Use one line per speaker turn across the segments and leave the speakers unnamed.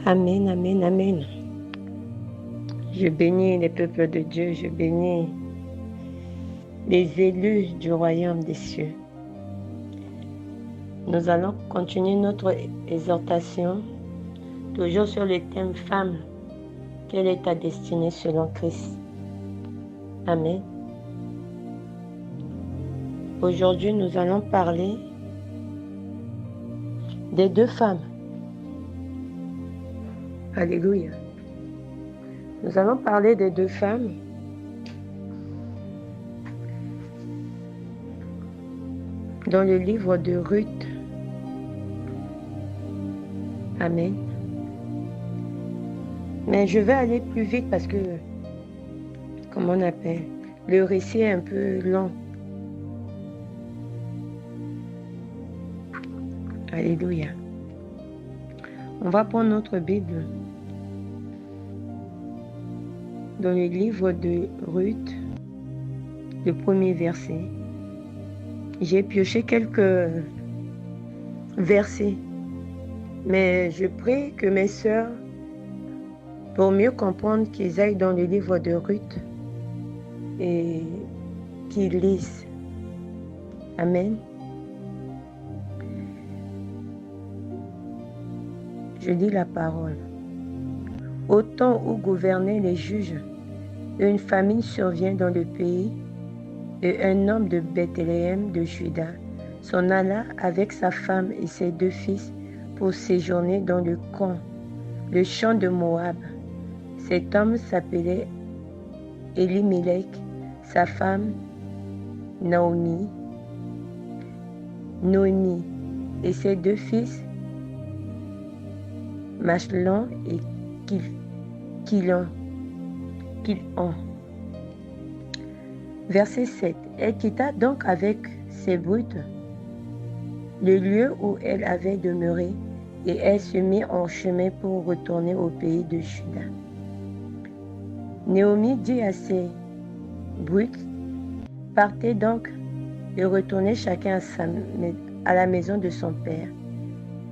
Amen, amen, amen. Je bénis les peuples de Dieu, je bénis les élus du royaume des cieux. Nous allons continuer notre exhortation, toujours sur le thème femme. Quelle est ta destinée selon Christ? Amen. Aujourd'hui, nous allons parler des deux femmes. Alléluia. Nous allons parler des deux femmes dans le livre de Ruth. Amen. Mais je vais aller plus vite parce que, comment on appelle, le récit est un peu long. Alléluia. On va prendre notre Bible dans le livre de Ruth, le premier verset. J'ai pioché quelques versets, mais je prie que mes sœurs, pour mieux comprendre, qu'ils aillent dans le livre de Ruth et qu'ils lisent. Amen. Je lis la parole. Au temps où gouvernaient les juges, une famine survient dans le pays et un homme de Bethléem de Juda s'en alla avec sa femme et ses deux fils pour séjourner dans le champ de Moab. Cet homme s'appelait Elimelech, sa femme Naomi et ses deux fils Machlon et Kilon. Verset 7. Elle quitta donc avec ses brutes le lieu où elle avait demeuré et elle se mit en chemin pour retourner au pays de Juda. Naomi dit à ses brutes, partez donc et retournez chacun à la maison de son père,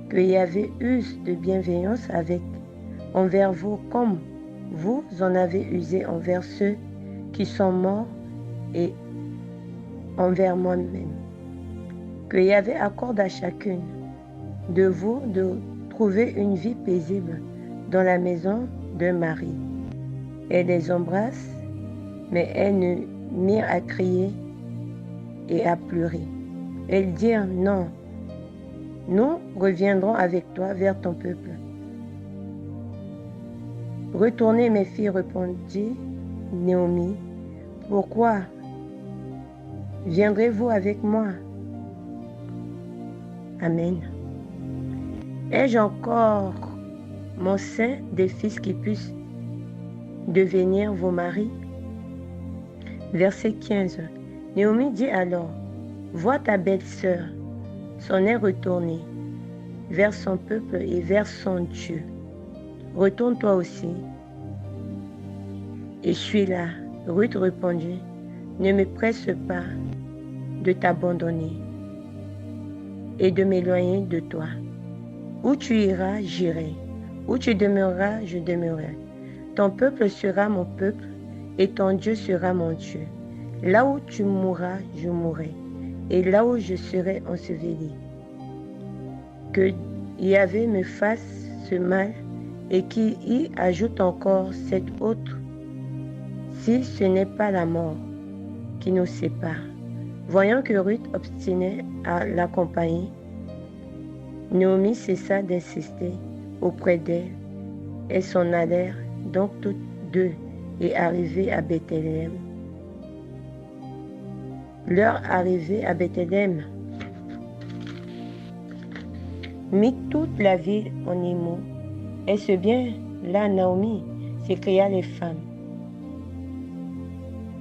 que Yahvé use de bienveillance envers vous comme vous en avez usé envers ceux qui sont morts et envers moi-même. Que Yahvé accorde à chacune de vous de trouver une vie paisible dans la maison d'un mari. Elle les embrasse, mais elles ne mirent à crier et à pleurer. Elles dirent non, nous reviendrons avec toi vers ton peuple. Retournez, mes filles, répondit Naomi. Pourquoi viendrez-vous avec moi? Amen. Ai-je encore mon sein des fils qui puissent devenir vos maris? Verset 15. Naomi dit alors, vois ta belle-sœur, s'en est retournée vers son peuple et vers son Dieu. Retourne toi aussi. Et je suis là. Ruth répondit, ne me presse pas de t'abandonner et de m'éloigner de toi. Où tu iras, j'irai. Où tu demeureras, je demeurerai. Ton peuple sera mon peuple et ton Dieu sera mon Dieu. Là où tu mourras, je mourrai. Et là où je serai enseveli. Que Yahvé me fasse ce mal et qu'il y ajoute encore cette autre, si ce n'est pas la mort qui nous sépare. Voyant que Ruth obstinait à l'accompagner, Naomi cessa d'insister auprès d'elle. Elles s'en allèrent donc toutes deux et arrivées à Bethléem. Leur arrivée à Bethléem mit toute la ville en émoi. Est-ce bien là, Naomi? S'écria les femmes.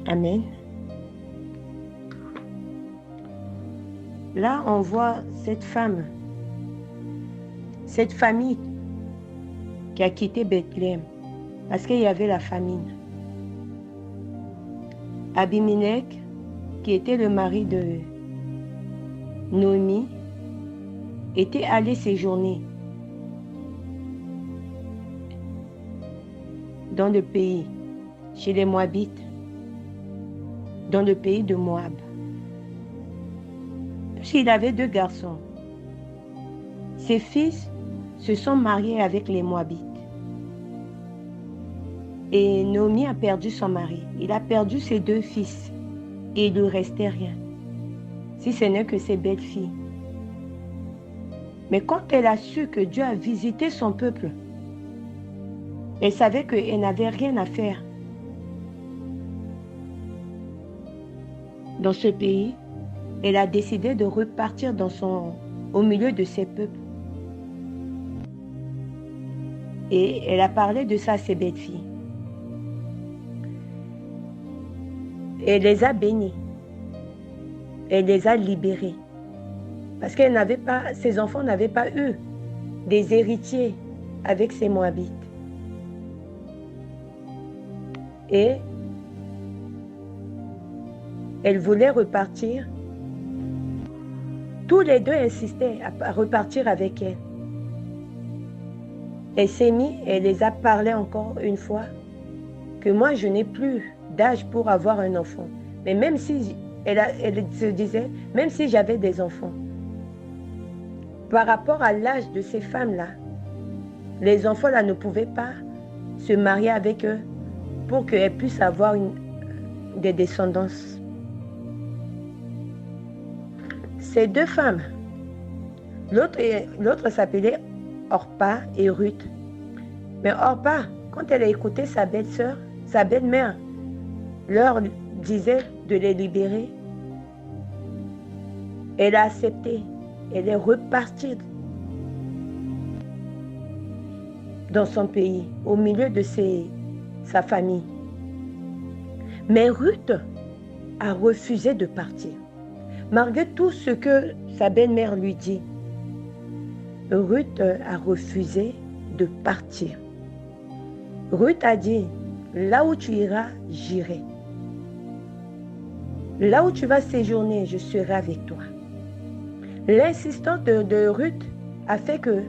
Amen. Là, on voit cette femme, cette famille qui a quitté Bethléem parce qu'il y avait la famine. Abimelech, qui était le mari de Naomi, était allé séjourner dans le pays, chez les Moabites, dans le pays de Moab. Il avait 2 garçons. Ses fils se sont mariés avec les Moabites. Et Naomi a perdu son mari. Il a perdu ses 2 fils. Et il ne lui restait rien, si ce n'est que ses belles filles. Mais quand elle a su que Dieu a visité son peuple, elle savait qu'elle n'avait rien à faire dans ce pays. Elle a décidé de repartir au milieu de ses peuples. Et elle a parlé de ça à ses belles filles. Elle les a bénies. Elle les a libérées. Parce qu'elle n'avait pas, ses enfants n'avaient pas eu des héritiers avec ces Moabites. Et elle voulait repartir. Tous les 2 insistaient à repartir avec elle. Elle s'est mise et les a parlé encore une fois que moi je n'ai plus d'âge pour avoir un enfant. Mais même si elle se disait, même si j'avais des enfants, par rapport à l'âge de ces femmes-là, les enfants là ne pouvaient pas se marier avec eux pour qu'elles puissent avoir des descendances. Ces 2 femmes, l'autre s'appelait Orpa et Ruth. Mais Orpa, quand elle a écouté sa belle-sœur, sa belle-mère leur disait de les libérer, elle a accepté. Elle est repartie dans son pays, au milieu de sa famille. Mais Ruth a refusé de partir. Malgré tout ce que sa belle-mère lui dit, Ruth a refusé de partir. Ruth a dit, là où tu iras, j'irai. Là où tu vas séjourner, je serai avec toi. L'insistance de Ruth a fait que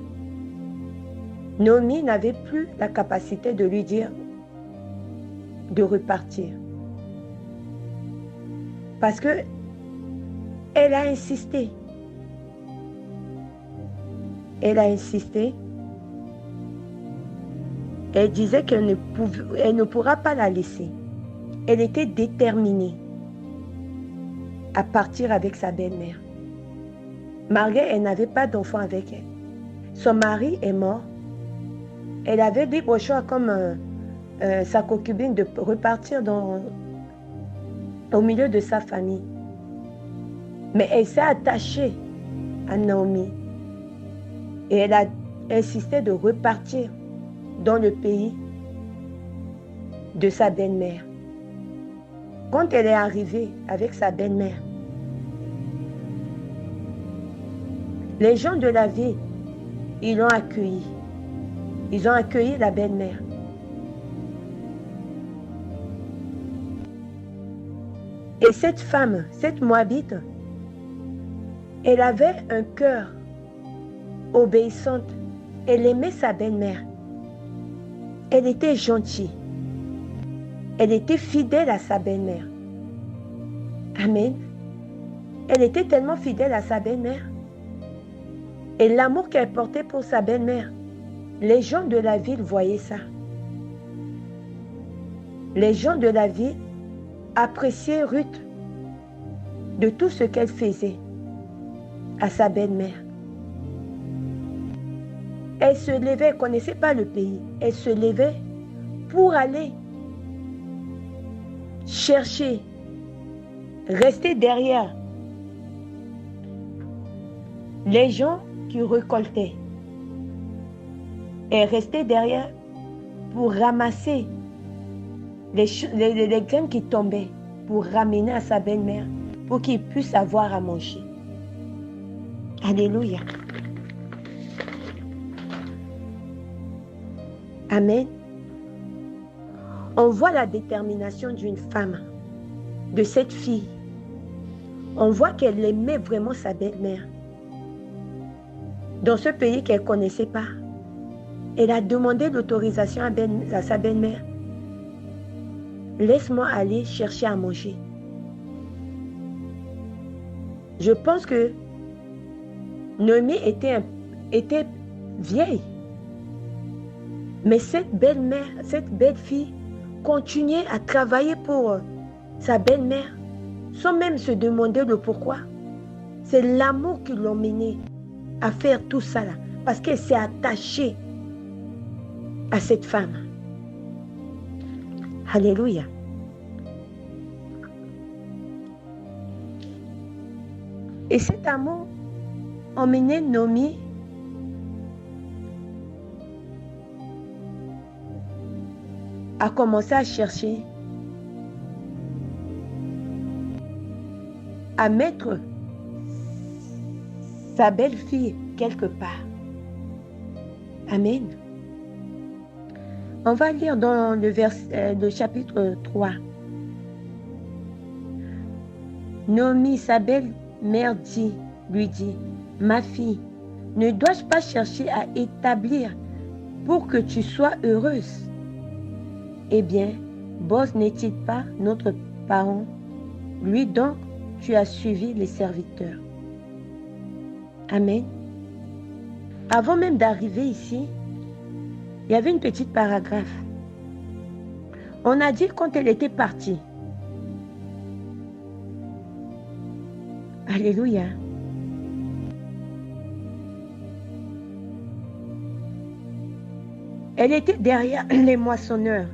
Naomi n'avait plus la capacité de lui dire de repartir. Parce que elle a insisté. Elle a insisté. Elle disait qu'elle ne pourra pas la laisser. Elle était déterminée à partir avec sa belle-mère. Malgré elle n'avait pas d'enfant avec elle. Son mari est mort. Elle avait libre choix comme sa concubine de repartir au milieu de sa famille. Mais elle s'est attachée à Naomi. Et elle a insisté de repartir dans le pays de sa belle-mère. Quand elle est arrivée avec sa belle-mère, les gens de la ville, ils l'ont accueillie. Ils ont accueilli la belle-mère. Et cette femme, cette Moabite, elle avait un cœur obéissante. Elle aimait sa belle-mère. Elle était gentille. Elle était fidèle à sa belle-mère. Amen. Elle était tellement fidèle à sa belle-mère. Et l'amour qu'elle portait pour sa belle-mère, les gens de la ville voyaient ça. Les gens de la ville appréciaient Ruth de tout ce qu'elle faisait à sa belle-mère. Elle se levait, elle ne connaissait pas le pays. Elle se levait pour aller chercher, rester derrière les gens qui récoltaient. Elle restait derrière pour ramasser les graines qui tombaient, pour ramener à sa belle-mère, pour qu'il puisse avoir à manger. Alléluia. Amen. On voit la détermination d'une femme, de cette fille. On voit qu'elle aimait vraiment sa belle-mère. Dans ce pays qu'elle ne connaissait pas, elle a demandé l'autorisation à sa belle-mère laisse-moi aller chercher à manger. Je pense que Naomi était vieille. Mais cette belle-mère, cette belle-fille, continuait à travailler pour sa belle-mère, sans même se demander le pourquoi. C'est l'amour qui l'a mené à faire tout ça là, parce qu'elle s'est attachée à cette femme. Alléluia. Et cet amour emmenait Naomi à commencer à chercher, à mettre sa belle-fille quelque part. Amen. On va lire dans le chapitre 3. Naomi, sa belle-mère lui dit, « Ma fille, ne dois-je pas chercher à établir pour que tu sois heureuse? Eh bien, Boz n'est-il pas notre parent? Lui donc, tu as suivi les serviteurs. » Amen. Avant même d'arriver ici, il y avait une petite paragraphe. On a dit quand elle était partie. Alléluia. Elle était derrière les moissonneurs.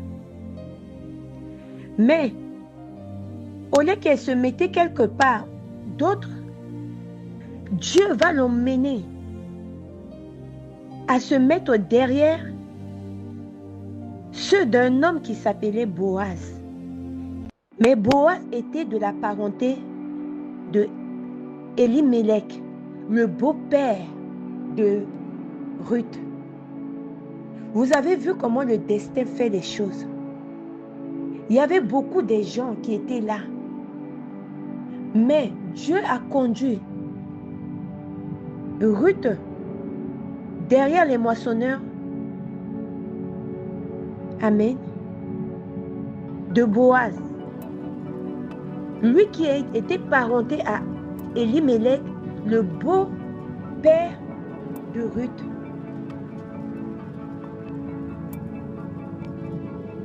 Mais, au lieu qu'elle se mettait quelque part d'autre, Dieu va l'emmener à se mettre derrière ceux d'un homme qui s'appelait Boaz. Mais Boaz était de la parenté de Elimelech, le beau-père de Ruth. Vous avez vu comment le destin fait les choses. Il y avait beaucoup de gens qui étaient là. Mais Dieu a conduit Ruth derrière les moissonneurs. Amen. De Boaz. Lui qui était parenté à Elimelech, le beau-père de Ruth.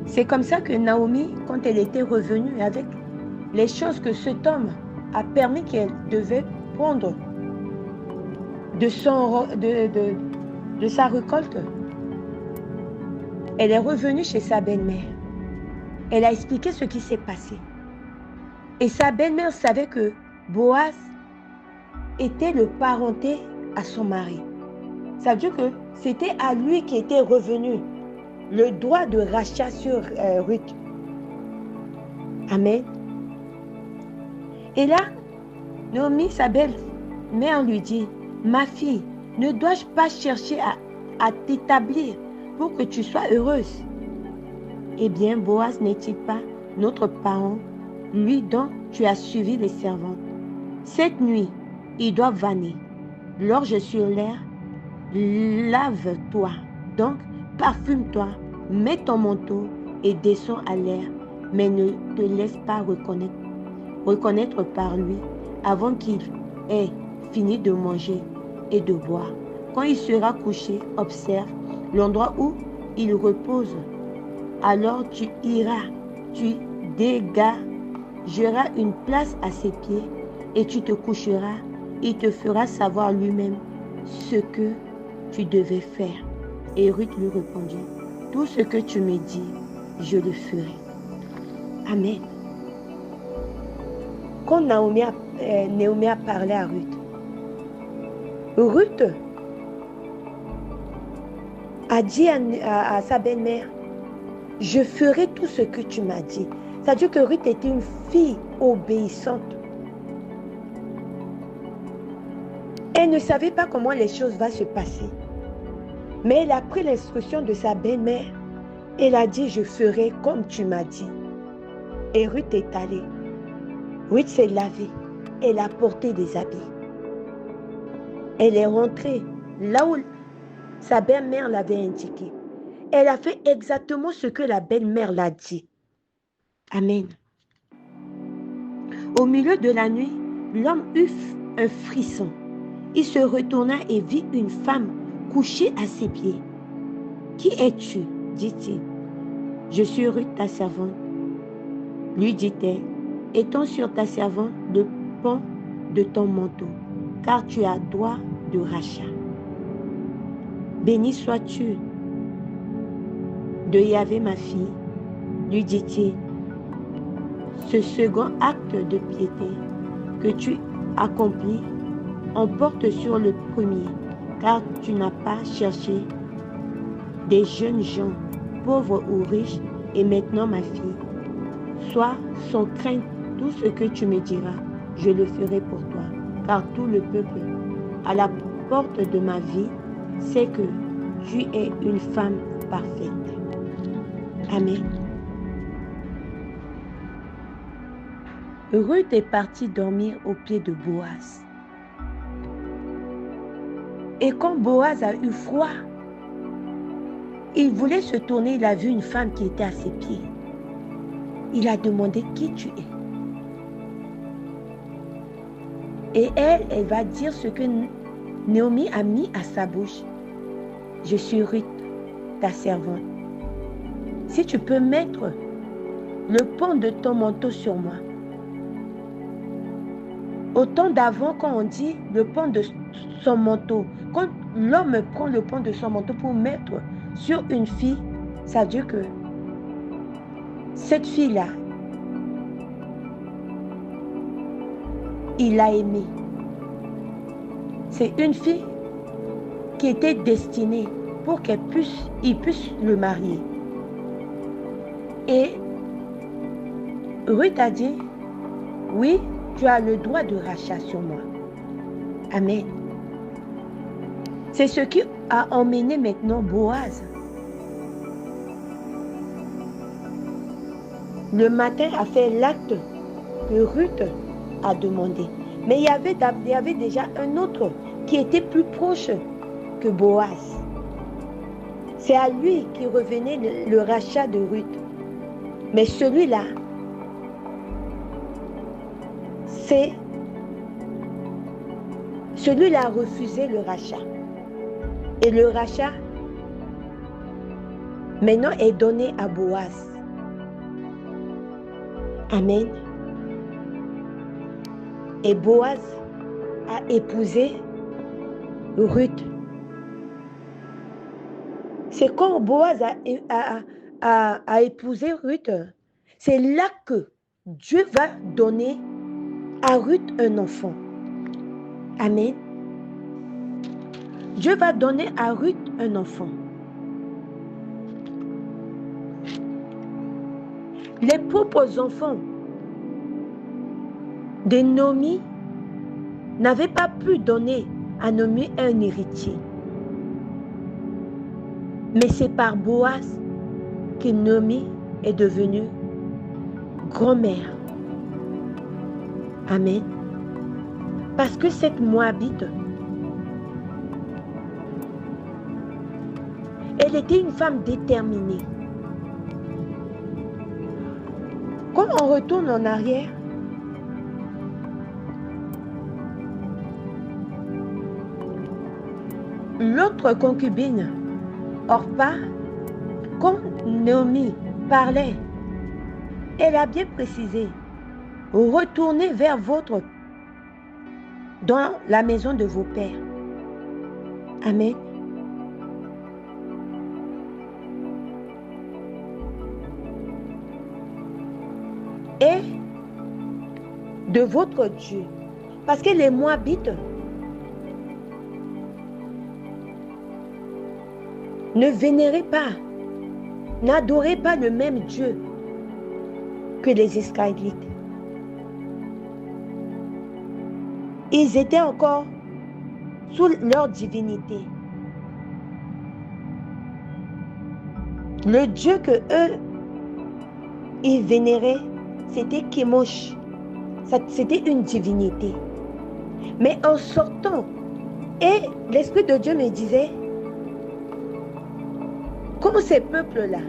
C'est comme ça que Naomi, quand elle était revenue avec les choses que cet homme a permis qu'elle devait prendre de sa récolte, elle est revenue chez sa belle-mère. Elle a expliqué ce qui s'est passé. Et sa belle-mère savait que Boaz était le parenté à son mari. Ça veut dire que c'était à lui qui était revenu le droit de rachat sur Ruth. Amen. Et là, Naomi, sa belle-mère, lui dit, « Ma fille, ne dois-je pas chercher à t'établir pour que tu sois heureuse? Eh bien, Boaz n'est-il pas notre parent? Lui donc, tu as suivi les servantes. Cette nuit, il doit vanner. L'orge sur l'air, lave-toi. Donc, parfume-toi, mets ton manteau et descends à l'air, mais ne te laisse pas reconnaître par lui avant qu'il ait fini de manger et de boire. Quand il sera couché, observe l'endroit où il repose. Alors tu iras, tu dégageras une place à ses pieds et tu te coucheras. Il te fera savoir lui-même ce que tu devais faire. Et Ruth lui répondit, tout ce que tu me dis, je le ferai. Amen. Quand Naomi a parlé à Ruth, Ruth a dit à sa belle-mère, je ferai tout ce que tu m'as dit. C'est-à-dire que Ruth était une fille obéissante. Elle ne savait pas comment les choses vont se passer. Mais elle a pris l'instruction de sa belle-mère. Elle a dit, je ferai comme tu m'as dit. Et Ruth est allée. Ruth s'est lavée. Elle a porté des habits. Elle est rentrée là où sa belle-mère l'avait indiqué. Elle a fait exactement ce que la belle-mère l'a dit. Amen. Au milieu de la nuit, l'homme eut un frisson. Il se retourna et vit une femme couchée à ses pieds. Qui es-tu? Dit-il. Je suis Ruth, ta servante. Lui dit-elle, étends sur ta servante le pan de ton manteau, car tu as droit de rachat. Béni sois-tu de Yahvé, ma fille, lui dit-il. Ce second acte de piété que tu accomplis emporte sur le premier, car tu n'as pas cherché des jeunes gens, pauvres ou riches, et maintenant, ma fille, sois sans crainte tout ce que tu me diras, je le ferai pour toi, car tout le peuple à la porte de ma vie sait que tu es une femme parfaite. Amen. Ruth est partie dormir aux pieds de Boaz. Et quand Boaz a eu froid, il voulait se tourner, il a vu une femme qui était à ses pieds. Il a demandé qui tu es. Et elle va dire ce que Naomi a mis à sa bouche. Je suis Ruth, ta servante. Si tu peux mettre le pan de ton manteau sur moi. Au temps d'avant, quand on dit le pan de son manteau, quand l'homme prend le pan de son manteau pour mettre sur une fille, ça veut dire que cette fille-là, il l'a aimée. C'est une fille qui était destinée pour qu'il puisse le marier. Et Ruth a dit, oui, tu as le droit de rachat sur moi. Amen. C'est ce qui a emmené maintenant Boaz. Le matin a fait l'acte que Ruth a demandé. Mais il y avait déjà un autre qui était plus proche que Boaz. C'est à lui qui revenait le rachat de Ruth. Mais celui-là, celui-là a refusé le rachat. Et le rachat, maintenant, est donné à Boaz. Amen. Et Boaz a épousé Ruth. C'est quand Boaz a épousé Ruth, c'est là que Dieu va donner à Ruth un enfant. Amen. Dieu va donner à Ruth un enfant. Les propres enfants de Naomi n'avaient pas pu donner à Naomi un héritier. Mais c'est par Boaz que Naomi est devenue grand-mère. Amen. Parce que cette Moabite, elle était une femme déterminée. Quand on retourne en arrière, l'autre concubine, Orpa, quand Naomi parlait, elle a bien précisé, retournez vers dans la maison de vos pères. Amen. Et de votre Dieu. Parce que les Moabites ne vénéraient pas, n'adoraient pas le même Dieu que les Israélites. Ils étaient encore sous leur divinité. Le Dieu que eux, ils vénéraient, c'était Kemosh. C'était une divinité. Mais en sortant, et l'Esprit de Dieu me disait, comme ces peuples-là,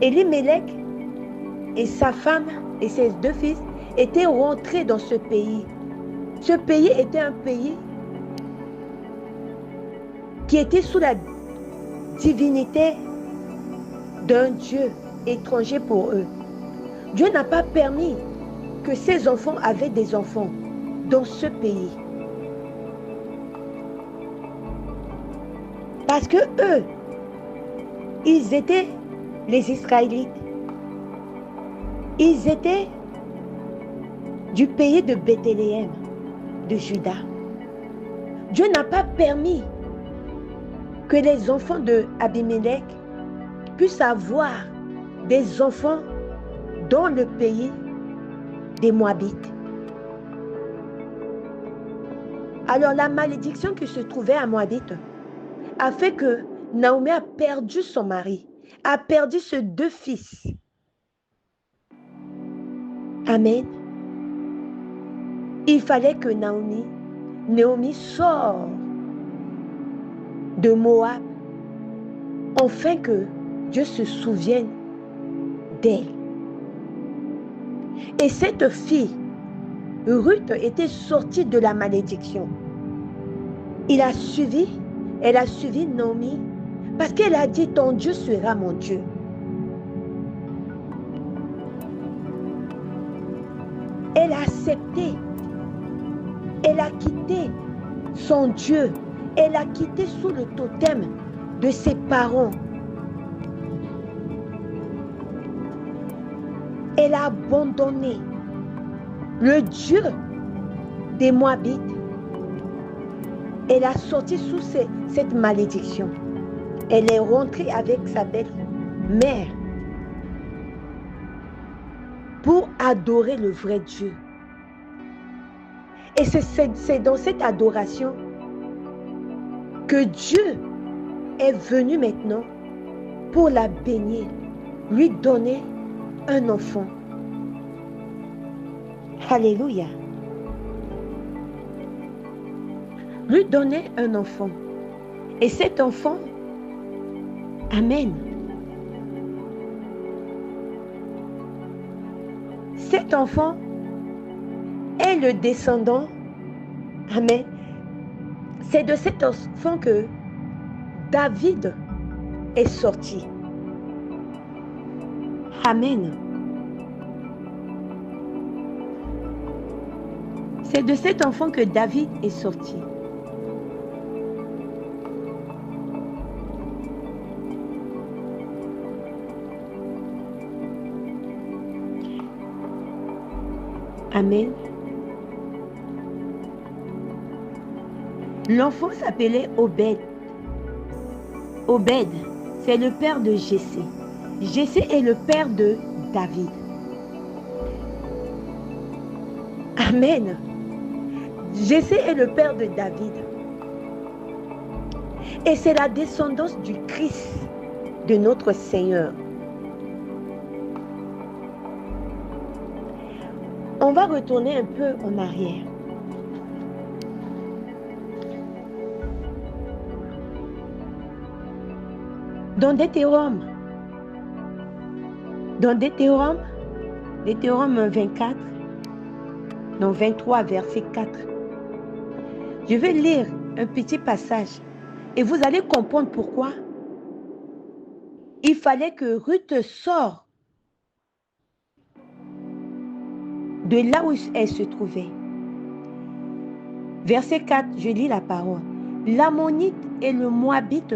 Elimelech et sa femme et ses 2 fils étaient rentrés dans ce pays. Ce pays était un pays qui était sous la divinité d'un Dieu étranger pour eux. Dieu n'a pas permis que ces enfants avaient des enfants dans ce pays. Parce que eux, ils étaient les Israélites. Ils étaient du pays de Bethléem, de Juda. Dieu n'a pas permis que les enfants de Abimelech puissent avoir des enfants dans le pays des Moabites. Alors la malédiction qui se trouvait à Moabite a fait que Naomi a perdu son mari, a perdu ses 2 fils. Amen. Il fallait que Naomi sorte de Moab, afin que Dieu se souvienne d'elle. Et cette fille, Ruth, était sortie de la malédiction. Elle a suivi Naomi, parce qu'elle a dit, ton Dieu sera mon Dieu. Elle a accepté, elle a quitté son Dieu, elle a quitté sous le totem de ses parents. Elle a abandonné le Dieu des Moabites. Elle a sorti sous cette malédiction. Elle est rentrée avec sa belle-mère pour adorer le vrai Dieu. Et c'est dans cette adoration que Dieu est venu maintenant pour la bénir, lui donner un enfant. Alléluia. Lui donner un enfant. Et cet enfant, amen. Cet enfant est le descendant, amen. C'est de cet enfant que David est sorti. Amen. C'est de cet enfant que David est sorti. Amen. L'enfant s'appelait Obed. Obed, c'est le père de Jessé. Jessé est le père de David. Amen. Jessé est le père de David. Et c'est la descendance du Christ, de notre Seigneur. On va retourner un peu en arrière. Dans Deutéronome 24, dans 23, verset 4. Je vais lire un petit passage et vous allez comprendre pourquoi il fallait que Ruth sorte de là où elle se trouvait. Verset 4, je lis la parole. L'Ammonite et le Moabite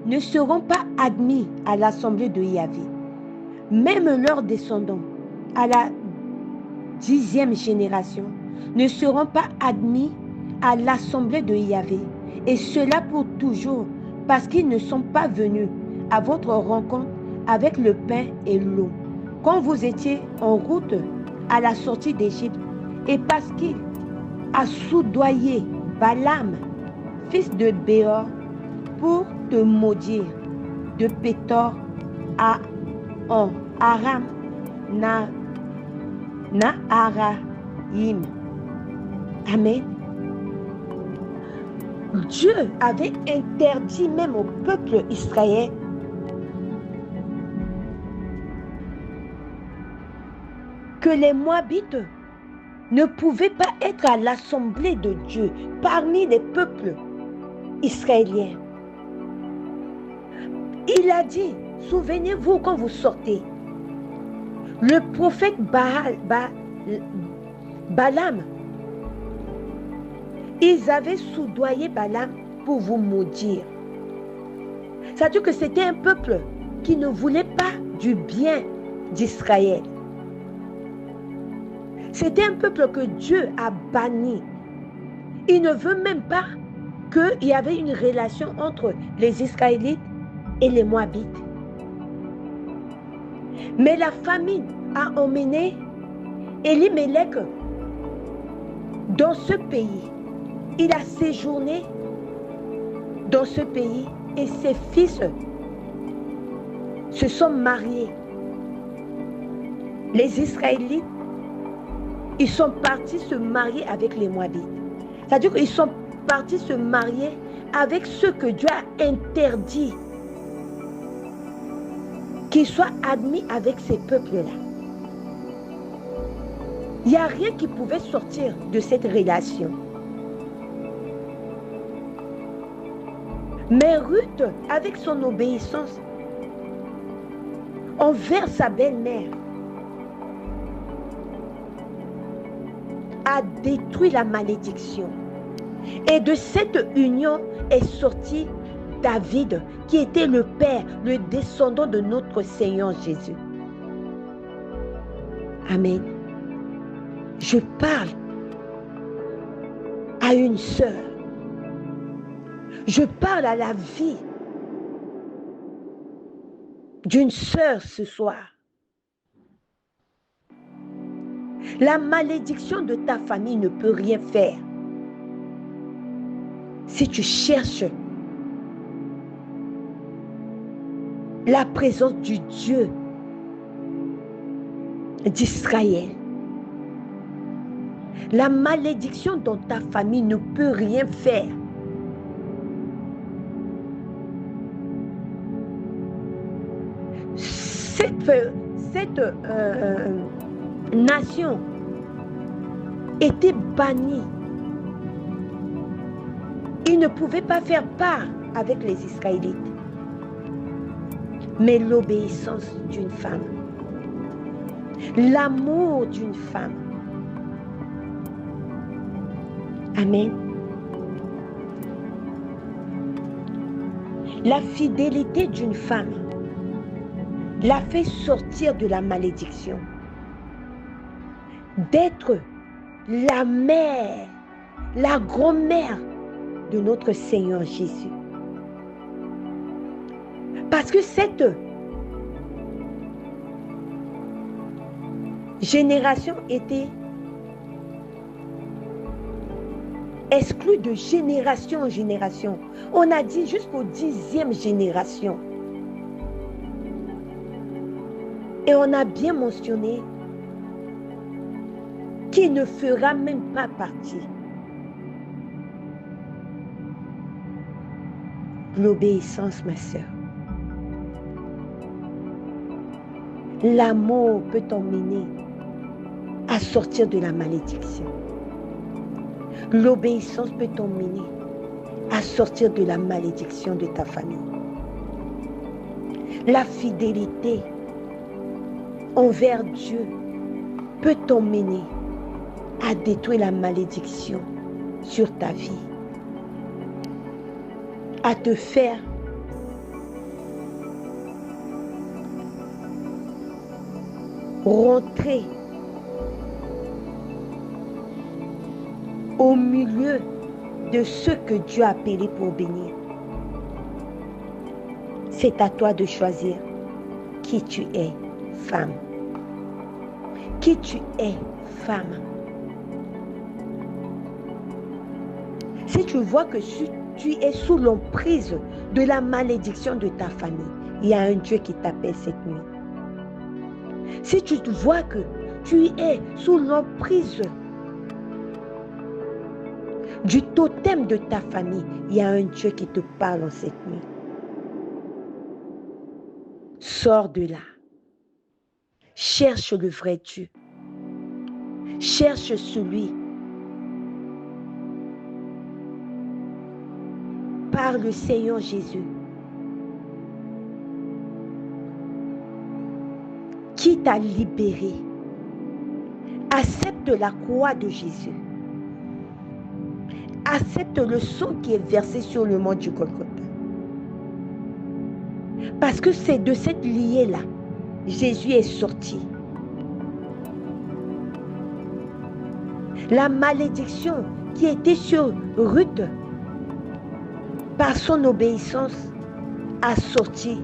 ne seront pas admis à l'assemblée de Yahvé. Même leurs descendants, à la 10e génération, ne seront pas admis à l'assemblée de Yahvé. Et cela pour toujours, parce qu'ils ne sont pas venus à votre rencontre avec le pain et l'eau, quand vous étiez en route à la sortie d'Égypte, et parce qu'il a soudoyé Balaam, fils de Béor, pour te maudire de Pétor à en Aram Naharaim. Amen. Dieu avait interdit même au peuple israélien que les Moabites ne pouvaient pas être à l'assemblée de Dieu parmi les peuples israéliens. Il a dit, souvenez-vous quand vous sortez, le prophète Balaam, ils avaient soudoyé Balaam pour vous maudire. C'est-à-dire que c'était un peuple qui ne voulait pas du bien d'Israël. C'était un peuple que Dieu a banni. Il ne veut même pas qu'il y avait une relation entre les Israélites et les Moabites. Mais la famine a emmené Elimelech dans ce pays. Il a séjourné dans ce pays et ses fils se sont mariés. Les Israélites, ils sont partis se marier avec les Moabites. C'est-à-dire qu'ils sont partis se marier avec ceux que Dieu a interdit qu'ils soient admis avec ces peuples-là. Il n'y a rien qui pouvait sortir de cette relation. Mais Ruth, avec son obéissance envers sa belle-mère, a détruit la malédiction. Et de cette union est sorti David, qui était le père, le descendant de notre Seigneur Jésus. Amen. Je parle à une sœur. Je parle à la vie d'une sœur ce soir. La malédiction de ta famille ne peut rien faire si tu cherches la présence du Dieu d'Israël. La malédiction dans ta famille ne peut rien faire. Cette nation était bannie. Ils ne pouvaient pas faire part avec les Israélites. Mais l'obéissance d'une femme, l'amour d'une femme. Amen. La fidélité d'une femme l'a fait sortir de la malédiction, d'être la mère, la grand-mère de notre Seigneur Jésus. Parce que cette génération était exclue de génération en génération. On a dit jusqu'aux 10e génération. Et on a bien mentionné qui ne fera même pas partie. L'obéissance, ma sœur. L'amour peut t'emmener à sortir de la malédiction. L'obéissance peut t'emmener à sortir de la malédiction de ta famille. La fidélité envers Dieu peut t'emmener à détruire la malédiction sur ta vie, à te faire rentrer au milieu de ceux que Dieu a appelés pour bénir. C'est à toi de choisir qui tu es, femme. Qui tu es, femme. Si tu vois que tu es sous l'emprise de la malédiction de ta famille, il y a un Dieu qui t'appelle cette nuit. Si tu vois que tu es sous l'emprise du totem de ta famille, il y a un Dieu qui te parle en cette nuit. Sors de là. Cherche le vrai Dieu. Cherche celui par le Seigneur Jésus qui t'a libéré. Accepte la croix de Jésus. Accepte le sang qui est versé sur le mont du Golgotha. Parce que c'est de cette liée-là, Jésus est sorti. La malédiction qui était sur Ruth, par son obéissance, a sorti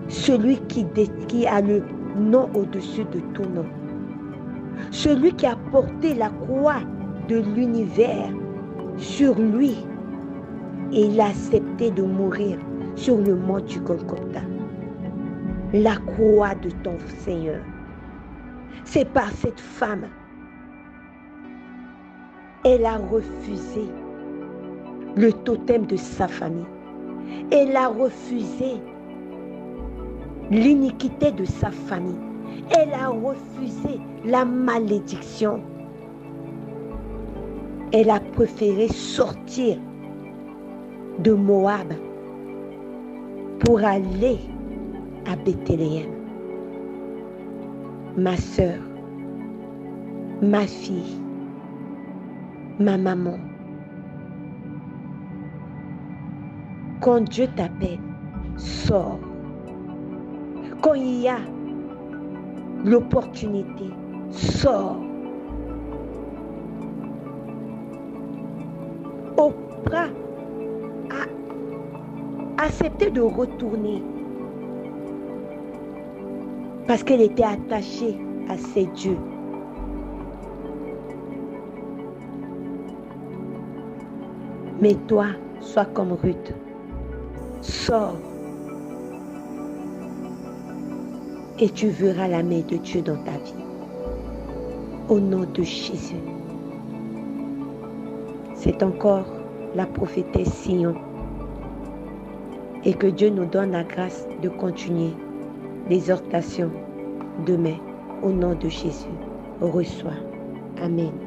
celui qui a le nom au-dessus de tout nom. Celui qui a porté la croix de l'univers sur lui. Et il a accepté de mourir sur le mont du Golgotha. La croix de ton Seigneur. C'est par cette femme. Elle a refusé le totem de sa famille. Elle a refusé l'iniquité de sa famille. Elle a refusé la malédiction. Elle a préféré sortir de Moab pour aller à Bethléem. Ma sœur, ma fille, ma maman, quand Dieu t'appelle, sors. Quand il y a l'opportunité, sors. Oprah a accepté de retourner parce qu'elle était attachée à ses dieux. Mais toi, sois comme Ruth. Sors et tu verras la main de Dieu dans ta vie. Au nom de Jésus. C'est encore la prophétesse Sion. Et que Dieu nous donne la grâce de continuer l'exhortation demain. Au nom de Jésus. Reçois. Amen.